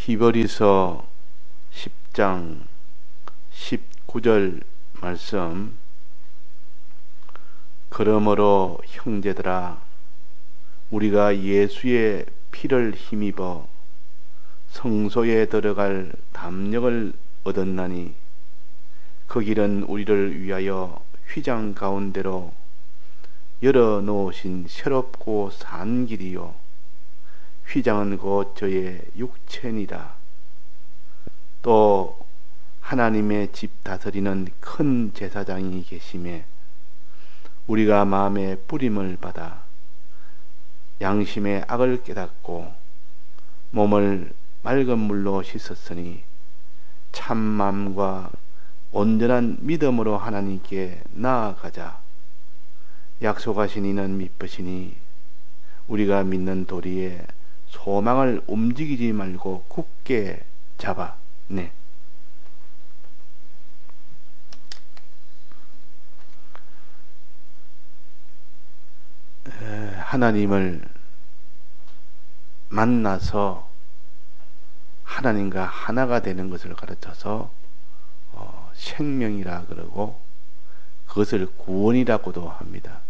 히브리서 10장 19절 말씀. 그러므로 형제들아, 우리가 예수의 피를 힘입어 성소에 들어갈 담력을 얻었나니 그 길은 우리를 위하여 휘장 가운데로 열어놓으신 새롭고 산 길이요, 휘장은 곧 저의 육체니라. 또 하나님의 집 다스리는 큰 제사장이 계심에 우리가 마음의 뿌림을 받아 양심의 악을 깨닫고 몸을 맑은 물로 씻었으니 참 마음과 온전한 믿음으로 하나님께 나아가자. 약속하신 이는 믿으시니 우리가 믿는 도리에 소망을 움직이지 말고 굳게 잡아. 네. 하나님을 만나서 하나님과 하나가 되는 것을 가르쳐서 생명이라 그러고 그것을 구원이라고도 합니다.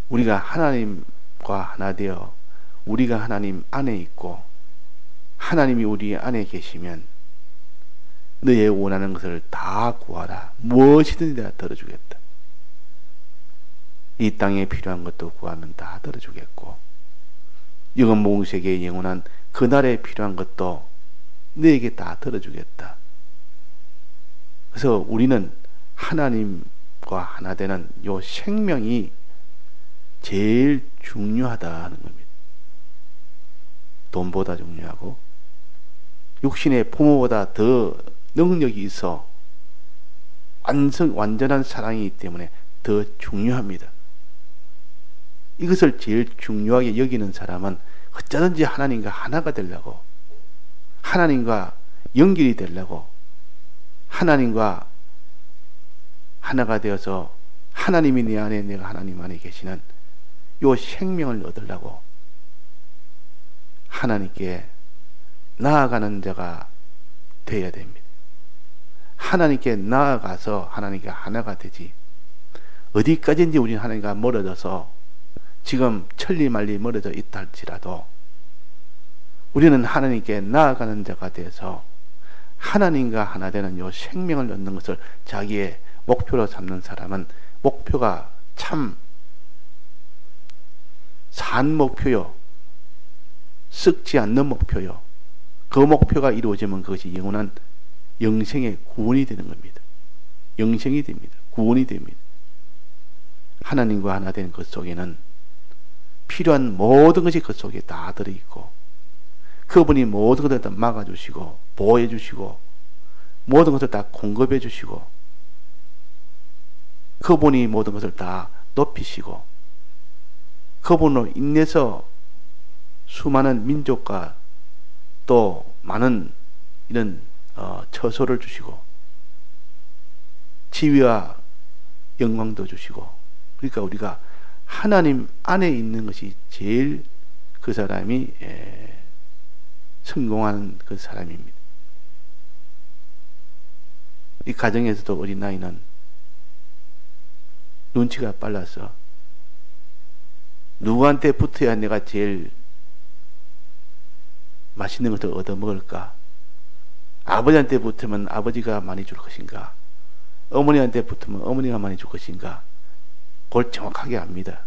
우리가 하나님과 하나 되어 우리가 하나님 안에 있고 하나님이 우리 안에 계시면 너의 원하는 것을 다 구하라. 무엇이든지 다 들어주겠다. 이 땅에 필요한 것도 구하면 다 들어주겠고 영원 몽세계의 영원한 그날에 필요한 것도 너에게 다 들어주겠다. 그래서 우리는 하나님과 하나 되는 요 생명이 제일 중요하다 하는 겁니다. 돈보다 중요하고 육신의 부모보다 더 능력이 있어 완전한 사랑이기 때문에 더 중요합니다. 이것을 제일 중요하게 여기는 사람은 어쩌든지 하나님과 하나가 되려고, 하나님과 연결이 되려고, 하나님과 하나가 되어서 하나님이 내 안에 내가 하나님 안에 계시는 요 생명을 얻으려고 하나님께 나아가는 자가 되어야 됩니다. 하나님께 나아가서 하나님과 하나가 되지, 어디까지인지 우리는 하나님과 멀어져서 지금 천리말리 멀어져 있다 할지라도 우리는 하나님께 나아가는 자가 돼서 하나님과 하나 되는 요 생명을 얻는 것을 자기의 목표로 삼는 사람은 목표가 참 산 목표요, 썩지 않는 목표요. 그 목표가 이루어지면 그것이 영원한 영생의 구원이 되는 겁니다. 영생이 됩니다. 구원이 됩니다. 하나님과 하나 된 것 속에는 필요한 모든 것이 그 속에 다 들어있고 그분이 모든 것을 다 막아주시고 보호해주시고 모든 것을 다 공급해주시고 그분이 모든 것을 다 높이시고 그분으로 인해서 수많은 민족과 또 많은 이런 처소를 주시고 지위와 영광도 주시고, 그러니까 우리가 하나님 안에 있는 것이 제일 그 사람이 성공한 그 사람입니다. 이 가정에서도 어린아이는 눈치가 빨라서 누구한테 붙어야 내가 제일 맛있는 것을 얻어먹을까? 아버지한테 붙으면 아버지가 많이 줄 것인가? 어머니한테 붙으면 어머니가 많이 줄 것인가? 그걸 정확하게 압니다.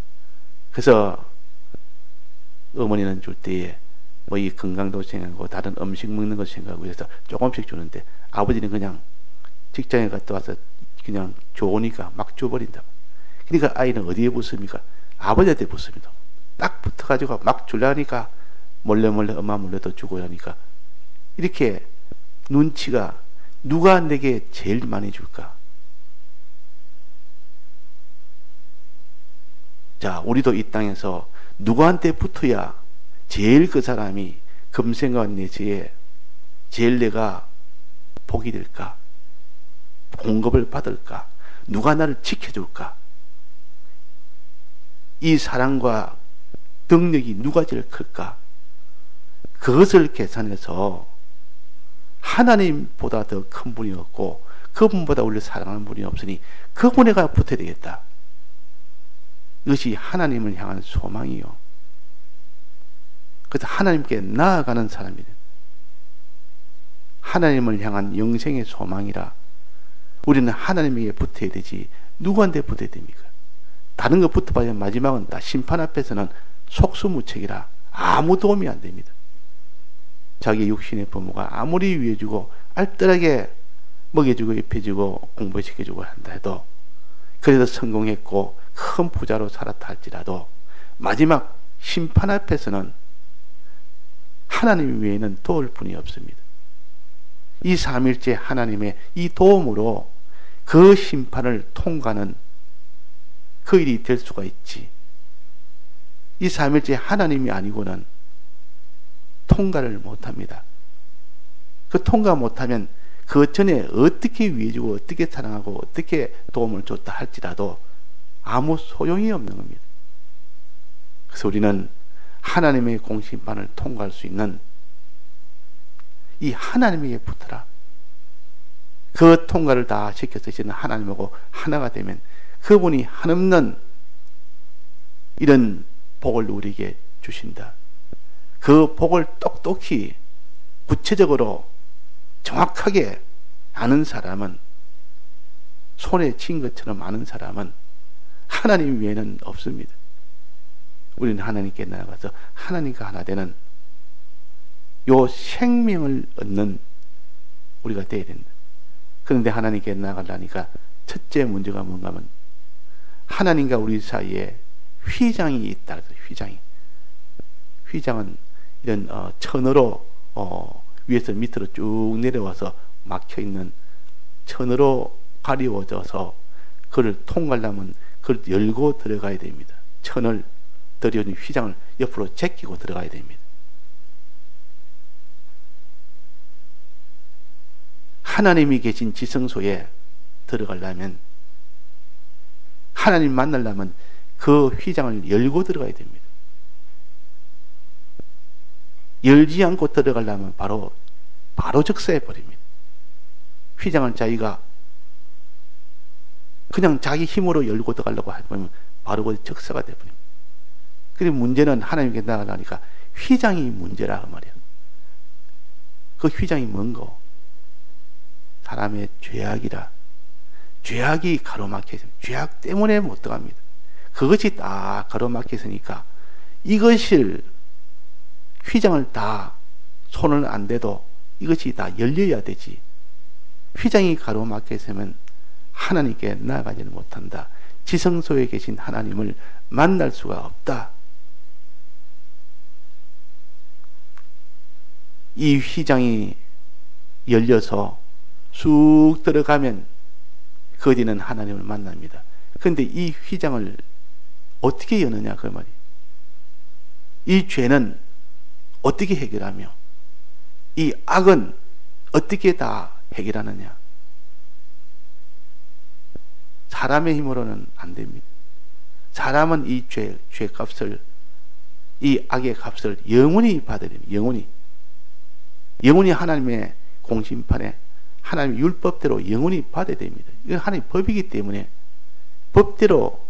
그래서 어머니는 줄 때에 뭐 이 건강도 생각하고 다른 음식 먹는 것 생각하고 해서 조금씩 주는데 아버지는 그냥 직장에 갔다 와서 그냥 좋으니까 막 줘버린다. 그러니까 아이는 어디에 붙습니까? 아버지한테 붙습니다. 딱 붙어가지고 막 주려니까 몰래 엄마 몰래 더 주고 하니까 이렇게 눈치가 누가 내게 제일 많이 줄까? 자, 우리도 이 땅에서 누구한테 붙어야 제일 그 사람이 금생과 내지에 제일 내가 복이 될까? 공급을 받을까? 누가 나를 지켜줄까? 이 사랑과 능력이 누가 제일 클까? 그것을 계산해서 하나님보다 더 큰 분이 없고 그분보다 우리를 사랑하는 분이 없으니 그분에가 붙어야 되겠다. 이것이 하나님을 향한 소망이요. 그래서 하나님께 나아가는 사람이다. 하나님을 향한 영생의 소망이라 우리는 하나님에게 붙어야 되지 누구한테 붙어야 됩니까? 다른 거 붙어봐야 마지막은 다 심판 앞에서는 속수무책이라 아무 도움이 안 됩니다. 자기 육신의 부모가 아무리 위해주고 알뜰하게 먹여주고 입혀주고 공부시켜주고 한다 해도 그래도 성공했고 큰 부자로 살았다 할지라도 마지막 심판 앞에서는 하나님 외에는 도울 분이 없습니다. 이 삼일째 하나님의 이 도움으로 그 심판을 통과하는 그 일이 될 수가 있지. 이 삼일째 하나님이 아니고는 통과를 못합니다. 그 통과 못하면 그 전에 어떻게 위해주고 어떻게 사랑하고 어떻게 도움을 줬다 할지라도 아무 소용이 없는 겁니다. 그래서 우리는 하나님의 공심판을 통과할 수 있는 이 하나님에게 붙어라. 그 통과를 다 시켜서 이제는 하나님하고 하나가 되면 그분이 한없는 이런 복을 우리에게 주신다. 그 복을 똑똑히 구체적으로 정확하게 아는 사람은, 손에 쥔 것처럼 아는 사람은 하나님 외에는 없습니다. 우리는 하나님께 나아가서 하나님과 하나 되는 요 생명을 얻는 우리가 되어야 된다. 그런데 하나님께 나아가려니까 첫째 문제가 뭔가 하면 하나님과 우리 사이에 휘장이 있다. 휘장은 이런 천으로 위에서 밑으로 쭉 내려와서 막혀있는 천으로 가리워져서 그걸 통과하려면 그걸 열고 들어가야 됩니다. 천을 들여온 휘장을 옆으로 제끼고 들어가야 됩니다. 하나님이 계신 지성소에 들어가려면, 하나님 만나려면 그 휘장을 열고 들어가야 됩니다. 열지 않고 들어가려면 바로 적사해 버립니다. 휘장을 자기가 그냥 자기 힘으로 열고 들어가려고 하면 바로 그 적사가 되어버립니다. 그리고 문제는 하나님께 나가려니까 휘장이 문제라 그 말이에요. 그 휘장이 뭔고? 사람의 죄악이라. 죄악이 가로막혀 있습니다. 죄악 때문에 못 들어갑니다. 그것이 다 가로막혀 있으니까 이것을 휘장을 다 손을 안 대도 이것이 다 열려야 되지. 휘장이 가로막혀 있으면 하나님께 나아가지는 못한다. 지성소에 계신 하나님을 만날 수가 없다. 이 휘장이 열려서 쑥 들어가면 그 뒤는 하나님을 만납니다. 그런데 이 휘장을 어떻게 여느냐 그 말이에요. 이 죄는 어떻게 해결하며 이 악은 어떻게 다 해결하느냐. 사람의 힘으로는 안 됩니다. 사람은 이 죄값을, 이 악의 값을 영원히 받아야 됩니다. 영원히 하나님의 공심판에 하나님의 율법대로 영원히 받아야 됩니다. 이건 하나님의 법이기 때문에 법대로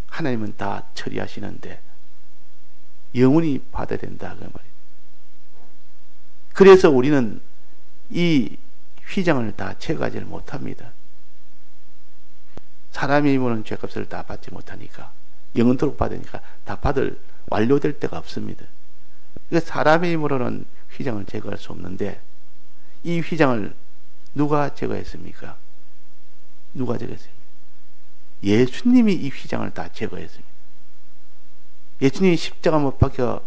하나님은 다 처리하시는데 영원히 받아야 된다 그 말이에요. 그래서 우리는 이 휘장을 다 제거하지를 못합니다. 사람의 힘으로는 죄값을 다 받지 못하니까, 영원토록 받으니까 다 완료될 데가 없습니다. 그러니까 사람의 힘으로는 휘장을 제거할 수 없는데 이 휘장을 누가 제거했습니까? 누가 제거했습니까? 예수님이 이 휘장을 다 제거했습니다. 예수님이 십자가 못 박혀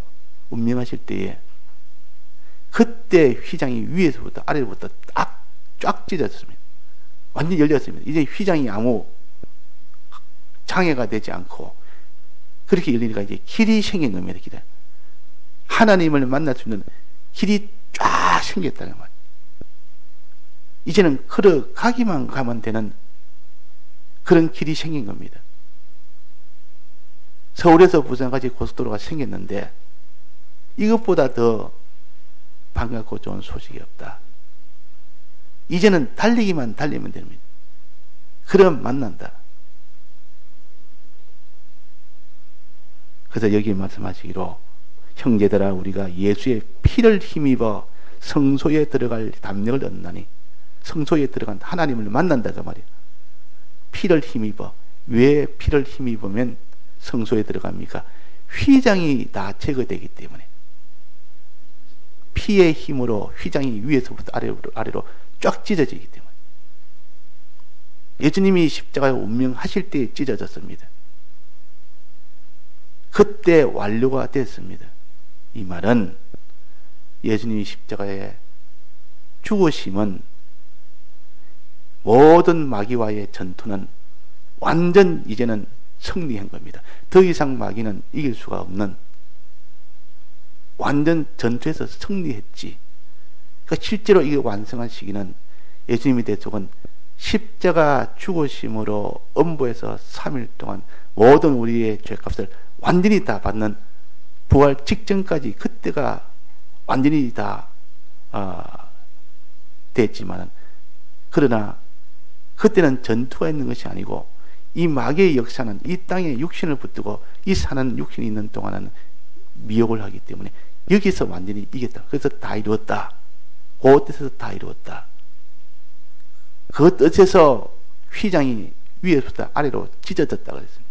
운명하실 때에 그때 휘장이 위에서부터 아래로부터 쫙 찢어졌습니다. 완전히 열렸습니다. 이제 휘장이 아무 장애가 되지 않고 그렇게 열리니까 이제 길이 생긴 겁니다. 길이. 하나님을 만날 수 있는 길이 쫙 생겼다는 말. 이제는 걸어가기만 가면 되는 그런 길이 생긴 겁니다. 서울에서 부산까지 고속도로가 생겼는데 이것보다 더 반갑고 좋은 소식이 없다. 이제는 달리기만 달리면 됩니다. 그럼 만난다. 그래서 여기 말씀하시기로 형제들아 우리가 예수의 피를 힘입어 성소에 들어갈 담력을 얻나니, 성소에 들어간 하나님을 만난다 그 말이에요. 피를 힘입어. 왜 피를 힘입으면 성소에 들어갑니까? 휘장이 다 제거되기 때문에. 피의 힘으로 휘장이 위에서부터 아래로 쫙 찢어지기 때문에. 예수님이 십자가에 운명하실 때 찢어졌습니다. 그때 완료가 됐습니다. 이 말은 예수님이 십자가에 죽으심은 모든 마귀와의 전투는 완전 이제는 승리한 겁니다. 더 이상 마귀는 이길 수가 없는 완전 전투에서 승리했지. 그러니까 실제로 이게 완성한 시기는 예수님의 대속은 십자가 죽으심으로 엄보에서 3일 동안 모든 우리의 죄값을 완전히 다 받는 부활 직전까지 그때가 완전히 다 됐지만, 그러나 그때는 전투가 있는 것이 아니고 이 마귀의 역사는 이 땅에 육신을 붙들고 이 사는 육신이 있는 동안은 미혹을 하기 때문에 여기서 완전히 이겼다. 그래서 다 이루었다. 그 뜻에서 다 이루었다. 그 뜻에서 휘장이 위에서부터 아래로 찢어졌다 그랬습니다.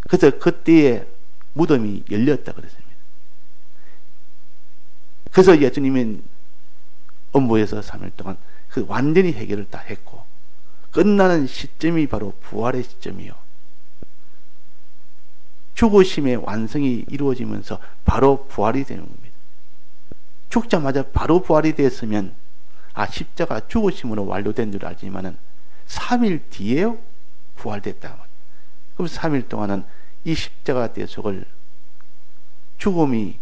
그래서 그때에 무덤이 열렸다 그랬습니다. 그래서 예수님은 엄보에서 3일 동안 그 완전히 해결을 다 했고, 끝나는 시점이 바로 부활의 시점이요. 죽으심의 완성이 이루어지면서 바로 부활이 되는 겁니다. 죽자마자 바로 부활이 됐으면 십자가 죽으심으로 완료된 줄 알지만은 3일 뒤에 부활됐다. 그럼 3일 동안은 이 십자가 대속을 죽음이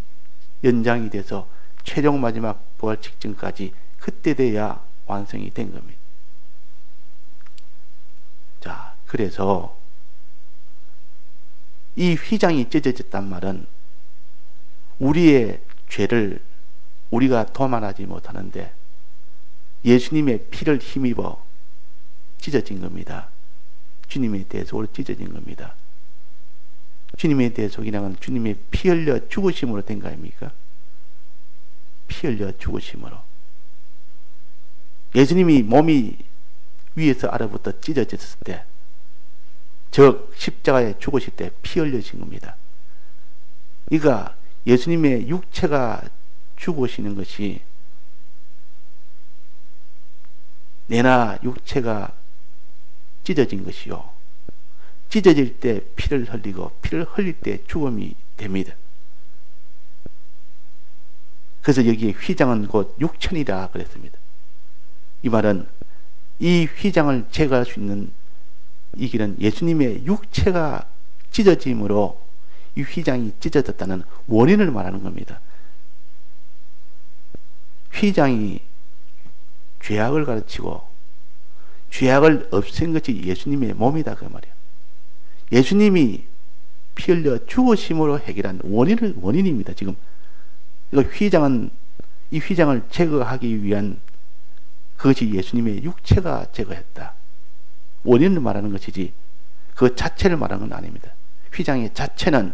연장이 돼서 최종 마지막 부활 직전까지 그때 돼야 완성이 된 겁니다. 자, 그래서 이 휘장이 찢어졌단 말은 우리의 죄를 우리가 도말하지 못하는데 예수님의 피를 힘입어 찢어진 겁니다. 주님의 대속으로 찢어진 겁니다. 주님의 대속이라는 주님의 피 흘려 죽으심으로 된 거 아닙니까? 피 흘려 죽으심으로. 예수님이 몸이 위에서 아래부터 찢어졌을 때, 즉 십자가에 죽으실 때 피 흘려진 겁니다. 그러니까 예수님의 육체가 죽으시는 것이 내나 육체가 찢어진 것이요, 찢어질 때 피를 흘리고 피를 흘릴 때 죽음이 됩니다. 그래서 여기에 휘장은 곧 육천이라 그랬습니다. 이 말은 이 휘장을 제거할 수 있는 이 길은 예수님의 육체가 찢어짐으로 이 휘장이 찢어졌다는 원인을 말하는 겁니다. 휘장이 죄악을 가르치고 죄악을 없앤 것이 예수님의 몸이다 그 말이에요. 예수님이 피 흘려 죽으심으로 해결한 원인입니다. 지금 이 휘장을 제거하기 위한 그것이 예수님의 육체가 제거했다. 원인을 말하는 것이지 그 자체를 말하는 건 아닙니다. 휘장의 자체는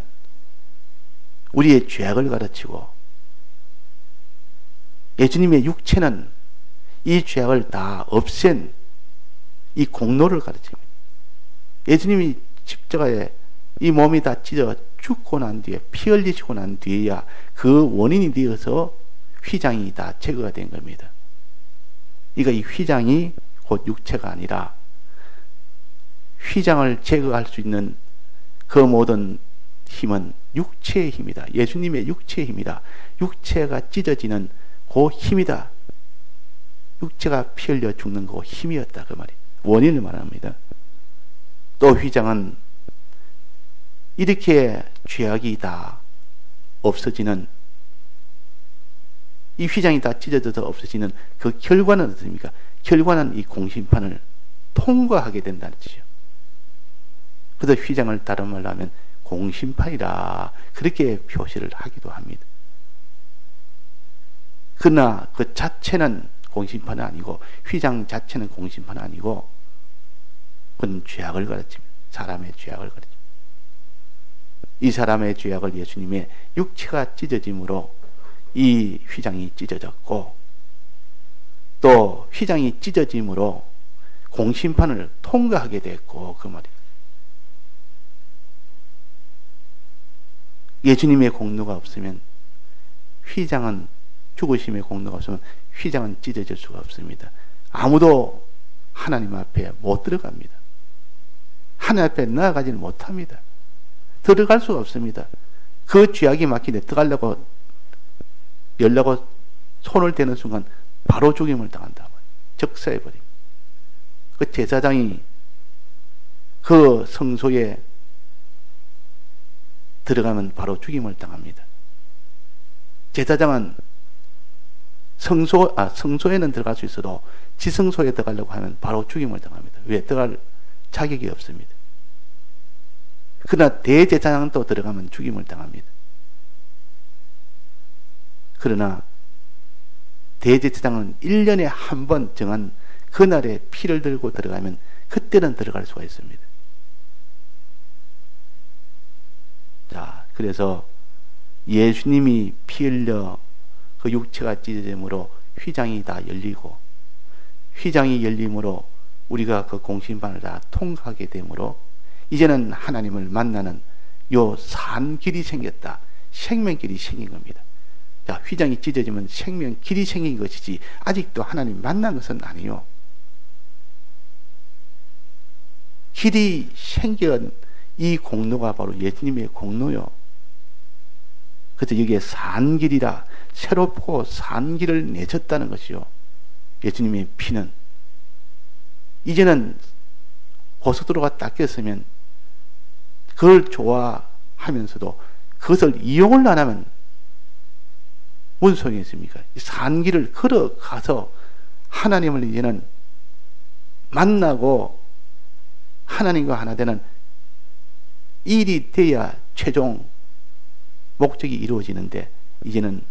우리의 죄악을 가르치고 예수님의 육체는 이 죄악을 다 없앤 이 공로를 가르칩니다. 예수님이 십자가에 이 몸이 다 찢어 죽고 난 뒤에 피 흘리시고 난 뒤에야 그 원인이 되어서 휘장이 다 제거가 된 겁니다. 그러니까 이 휘장이 곧 육체가 아니라 휘장을 제거할 수 있는 그 모든 힘은 육체의 힘이다. 예수님의 육체의 힘이다. 육체가 찢어지는 그 힘이다. 육체가 피 흘려 죽는 그 힘이었다 그 말이 원인을 말합니다. 또 휘장은 이렇게 죄악이 다 없어지는, 이 휘장이 다 찢어져서 없어지는 그 결과는 어떻습니까? 결과는 이 공심판을 통과하게 된다는 뜻이죠. 그래서 휘장을 다른 말로 하면 공심판이라 그렇게 표시를 하기도 합니다. 그러나 그 자체는 공심판은 아니고, 휘장 자체는 공심판은 아니고, 그건 죄악을 가르칩니다. 사람의 죄악을 가르칩니다. 이 사람의 죄악을 예수님의 육체가 찢어짐으로 이 휘장이 찢어졌고, 또 휘장이 찢어짐으로 공심판을 통과하게 됐고, 그 말이에요. 예수님의 공로가 없으면 휘장은, 죽으심의 공로가 없으면 휘장은 찢어질 수가 없습니다. 아무도 하나님 앞에 못 들어갑니다. 하나님 앞에 나아가지는 못합니다. 들어갈 수가 없습니다. 그 죄악이 막히는데 들어가려고 열려고 손을 대는 순간 바로 죽임을 당한다. 적사해버립니다. 그 제사장이 그 성소에 들어가면 바로 죽임을 당합니다. 제사장은 성소에는 들어갈 수 있어도 지성소에 들어가려고 하면 바로 죽임을 당합니다. 왜? 들어갈 자격이 없습니다. 그러나 대제사장은 또 들어가면 죽임을 당합니다. 그러나 대제사장은 1년에 한 번 정한 그날에 피를 들고 들어가면 그때는 들어갈 수가 있습니다. 자, 그래서 예수님이 피 흘려 그 육체가 찢어짐으로 휘장이 다 열리고, 휘장이 열림으로 우리가 그 공심판을 다 통과하게 되므로 이제는 하나님을 만나는 요 산길이 생겼다. 생명길이 생긴 겁니다. 자, 휘장이 찢어지면 생명길이 생긴 것이지 아직도 하나님 만난 것은 아니요. 길이 생긴 이 공로가 바로 예수님의 공로요. 그래서 여기에 산길이라, 새롭고 산길을 내셨다는 것이요. 예수님의 피는 이제는 고속도로가 닦였으면 그걸 좋아하면서도 그것을 이용을 안 하면 무슨 소용이 있습니까? 이 산길을 걸어가서 하나님을 이제는 만나고 하나님과 하나 되는 일이 돼야 최종 목적이 이루어지는데, 이제는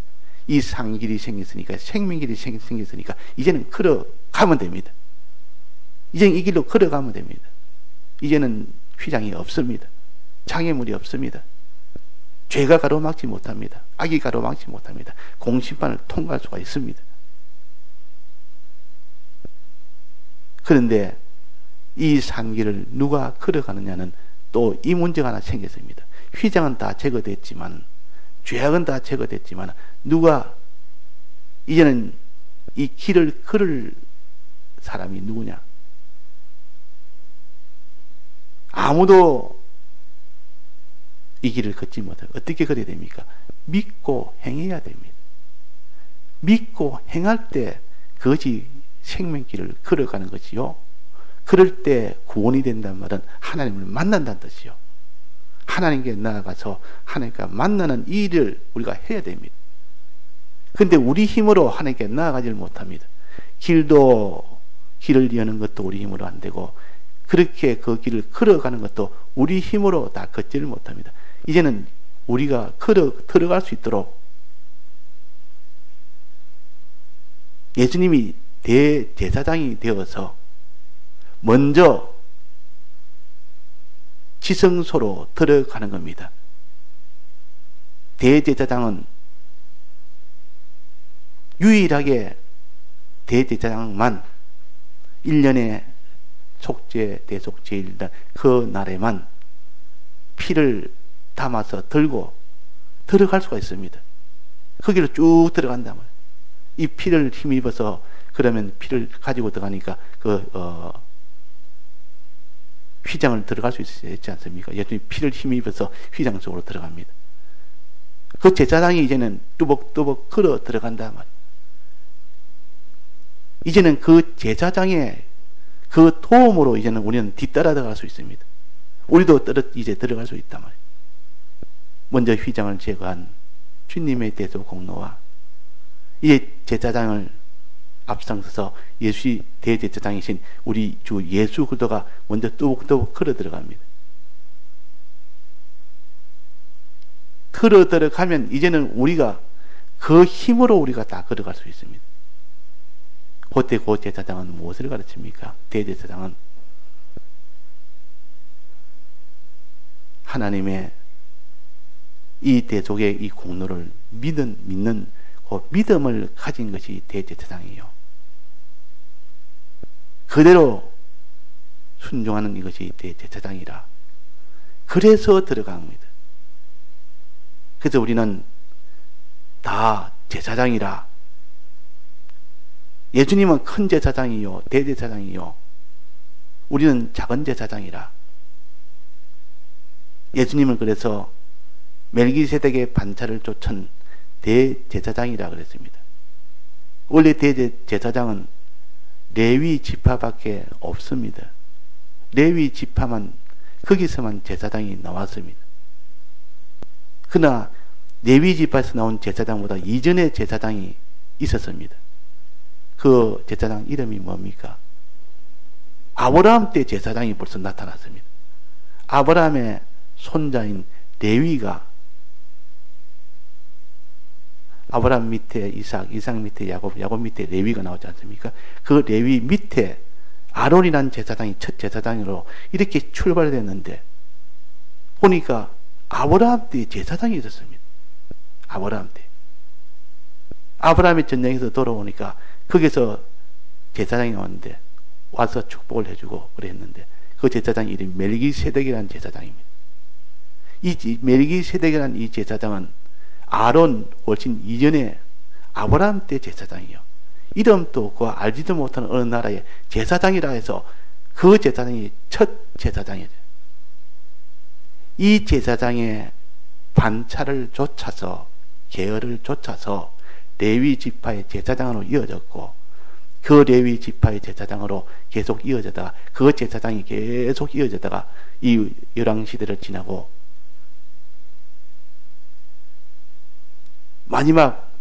이 산길이 생겼으니까, 생명길이 생겼으니까 이제는 걸어가면 됩니다. 이제는 이 길로 걸어가면 됩니다. 이제는 휘장이 없습니다. 장애물이 없습니다. 죄가 가로막지 못합니다. 악이 가로막지 못합니다. 공심판을 통과할 수가 있습니다. 그런데 이 산길을 누가 걸어가느냐는 또 이 문제가 하나 생겼습니다. 휘장은 다 제거됐지만, 죄악은 다 제거됐지만, 누가 이제는 이 길을 걸을 사람이 누구냐? 아무도 이 길을 걷지 못해요. 어떻게 걸어야 됩니까? 믿고 행해야 됩니다. 믿고 행할 때 그것이 생명길을 걸어가는 것이요. 그럴 때 구원이 된다는 말은 하나님을 만난다는 뜻이요. 하나님께 나아가서 하나님과 만나는 일을 우리가 해야 됩니다. 그런데 우리 힘으로 하나님께 나아가지를 못합니다. 길을 여는 것도 우리 힘으로 안 되고, 그렇게 그 길을 걸어가는 것도 우리 힘으로 다 걷지를 못합니다. 이제는 우리가 들어갈 수 있도록 예수님이 대제사장이 되어서 먼저 지성소로 들어가는 겁니다. 대제사장은 유일하게 대제사장만 1년에 속죄, 대속죄일 그 날에만 피를 담아서 들고 들어갈 수가 있습니다. 거기로 쭉 들어간단 말이에요. 이 피를 힘입어서, 그러면 피를 가지고 들어가니까 휘장을 들어갈 수 있지 않습니까? 예수님이 피를 힘입어서 휘장 속으로 들어갑니다. 그 제사장이 이제는 뚜벅뚜벅 걸어 들어간단 말이에요. 이제는 그 제사장의 그 도움으로 이제는 우리는 뒤따라 들어갈 수 있습니다. 우리도 이제 들어갈 수 있단 말이에요. 먼저 휘장을 제거한 주님의 대속 공로와 이제 제사장을 앞장서서 대제사장이신 우리 주 예수 그리스도가 먼저 뚜벅뚜벅 걸어 들어갑니다. 걸어 들어가면 이제는 우리가 그 힘으로 우리가 다 걸어갈 수 있습니다. 그때 그 제사장은 무엇을 가르칩니까? 대제사장은 하나님의 이 대속의 이 공로를 믿는 그 믿음을 가진 것이 대제사장이에요. 그대로 순종하는 이것이 대제사장이라. 그래서 들어갑니다. 그래서 우리는 다 제사장이라. 예수님은 큰 제사장이요, 대제사장이요. 우리는 작은 제사장이라. 예수님은 그래서 멜기세덱의 반차를 쫓은 대제사장이라 그랬습니다. 원래 대제사장은 레위 지파밖에 없습니다. 레위 지파만, 거기서만 제사장이 나왔습니다. 그러나 레위 지파에서 나온 제사장보다 이전에 제사장이 있었습니다. 그 제사장 이름이 뭡니까? 아브라함 때 제사장이 벌써 나타났습니다. 아브라함의 손자인 레위가, 아브라함 밑에 이삭 밑에 야곱 밑에 레위가 나오지 않습니까? 그 레위 밑에 아론이라는 제사장이 첫 제사장으로 이렇게 출발됐는데 보니까 아브라함 때 제사장이 있었습니다. 아브라함 때. 아브라함이 전쟁에서 돌아오니까 거기서 제사장이 나왔는데 와서 축복을 해주고 그랬는데 그 제사장 이름이 멜기세덱이라는 제사장입니다. 이 멜기세덱이라는 이 제사장은 아론 훨씬 이전에 아브라함 때 제사장이요. 이름도 없고 알지도 못하는 어느 나라의 제사장이라 해서 그 제사장이 첫 제사장이죠. 이 제사장의 반차를 쫓아서, 계열을 쫓아서 레위 지파의 제사장으로 이어졌고, 그 레위 지파의 제사장으로 계속 이어져다가, 그 제사장이 계속 이어져다가 이 열왕시대를 지나고 마지막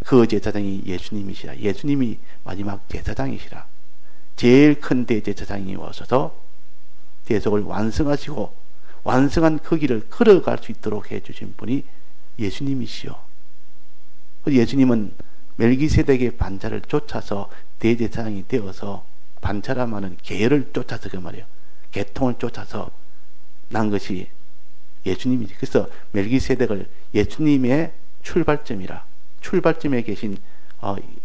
그 제사장이 예수님이시라. 예수님이 마지막 제사장이시라. 제일 큰 대제사장이 오셔서 대속을 완성하시고 완성한 그 길을 걸어갈 수 있도록 해주신 분이 예수님이시요. 예수님은 멜기세덱의 반차를 쫓아서 대제사장이 되어서, 반차라 말은 계열을 쫓아서 그 말이에요. 계통을 쫓아서 난 것이 예수님이지. 그래서 멜기세덱을 예수님의 출발점이라. 출발점에 계신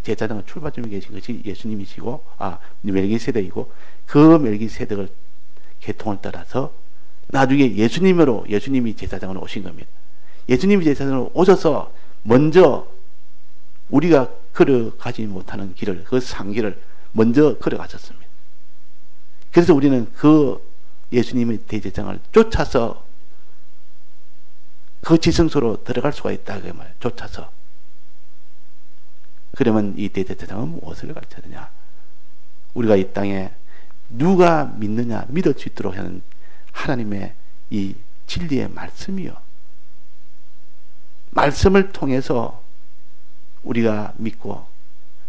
제사장은 출발점에 계신 것이 예수님이시고, 멜기세덱이고, 그 멜기세덱을 계통을 따라서 나중에 예수님이 제사장으로 오신 겁니다. 예수님이 제사장으로 오셔서 먼저 우리가 걸어가지 못하는 길을, 그 상길을 먼저 걸어가셨습니다. 그래서 우리는 그 예수님의 대제사장을 쫓아서 그 지성소로 들어갈 수가 있다. 그 말, 쫓아서. 그러면 이 대제사장은 무엇을 가르쳐야 우리가 이 땅에 누가 믿느냐, 믿을 수 있도록 하는 하나님의 이 진리의 말씀이요. 말씀을 통해서 우리가 믿고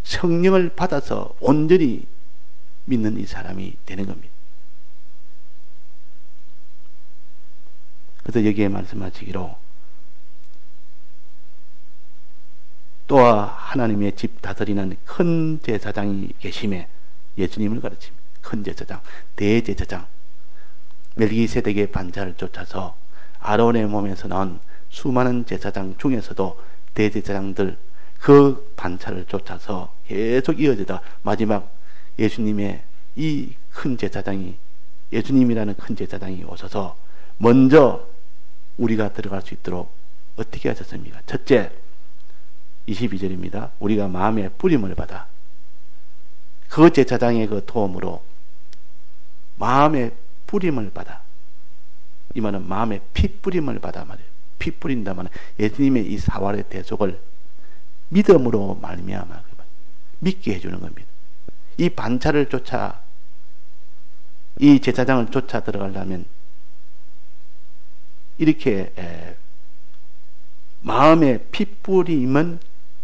성령을 받아서 온전히 믿는 이 사람이 되는 겁니다. 그래서 여기에 말씀하시기로 또 하나님의 집 다스리는 큰 제사장이 계심에 예수님을 가르칩니다. 큰 제사장, 대제사장, 멜기세덱의 반차를 쫓아서 아론의 몸에서 나온 수많은 제사장 중에서도 대제사장들 그 반차를 쫓아서 계속 이어지다 마지막 예수님의 이 큰 제사장이, 예수님이라는 큰 제사장이 오셔서 먼저 우리가 들어갈 수 있도록 어떻게 하셨습니까? 첫째, 22절입니다. 우리가 마음의 뿌림을 받아, 그 제사장의 그 도움으로 마음의 뿌림을 받아, 이 말은 마음의 피 뿌림을 받아 말이에요. 피 뿌린다 말은 예수님의 이 사활의 대속을 믿음으로 말미암아 믿게 해주는 겁니다. 이 반차를 쫓아, 이 제사장을 쫓아 들어가려면 이렇게 마음의 피 뿌림은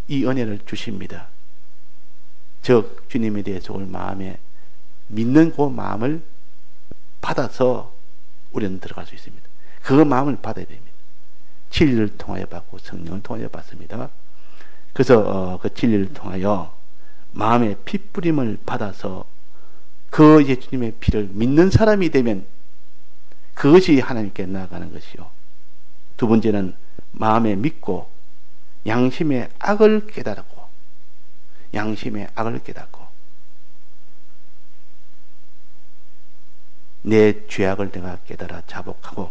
이 은혜를 주십니다. 즉 주님에 대해서 마음에 믿는 그 마음을 받아서 우리는 들어갈 수 있습니다. 그 마음을 받아야 됩니다. 진리를 통하여 받고 성령을 통하여 받습니다. 그래서 그 진리를 통하여 마음의 핏부림을 받아서 그 예수님의 피를 믿는 사람이 되면 그것이 하나님께 나아가는 것이요. 두 번째는 마음에 믿고 양심의 악을 깨달고 내 죄악을 내가 깨달아 자복하고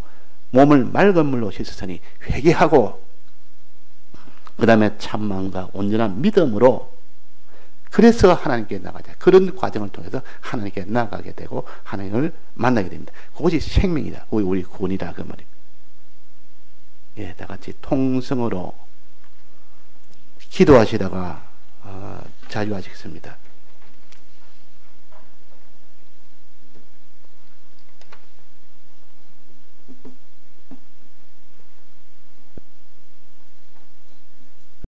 몸을 맑은 물로 씻으니 회개하고 그 다음에 참마음과 온전한 믿음으로 그래서 하나님께 나가자. 그런 과정을 통해서 하나님께 나가게 되고 하나님을 만나게 됩니다. 그것이 생명이다. 우리 구원이다. 그 말입니다. 예, 다 같이 통성으로 기도하시다가 자유하시겠습니다.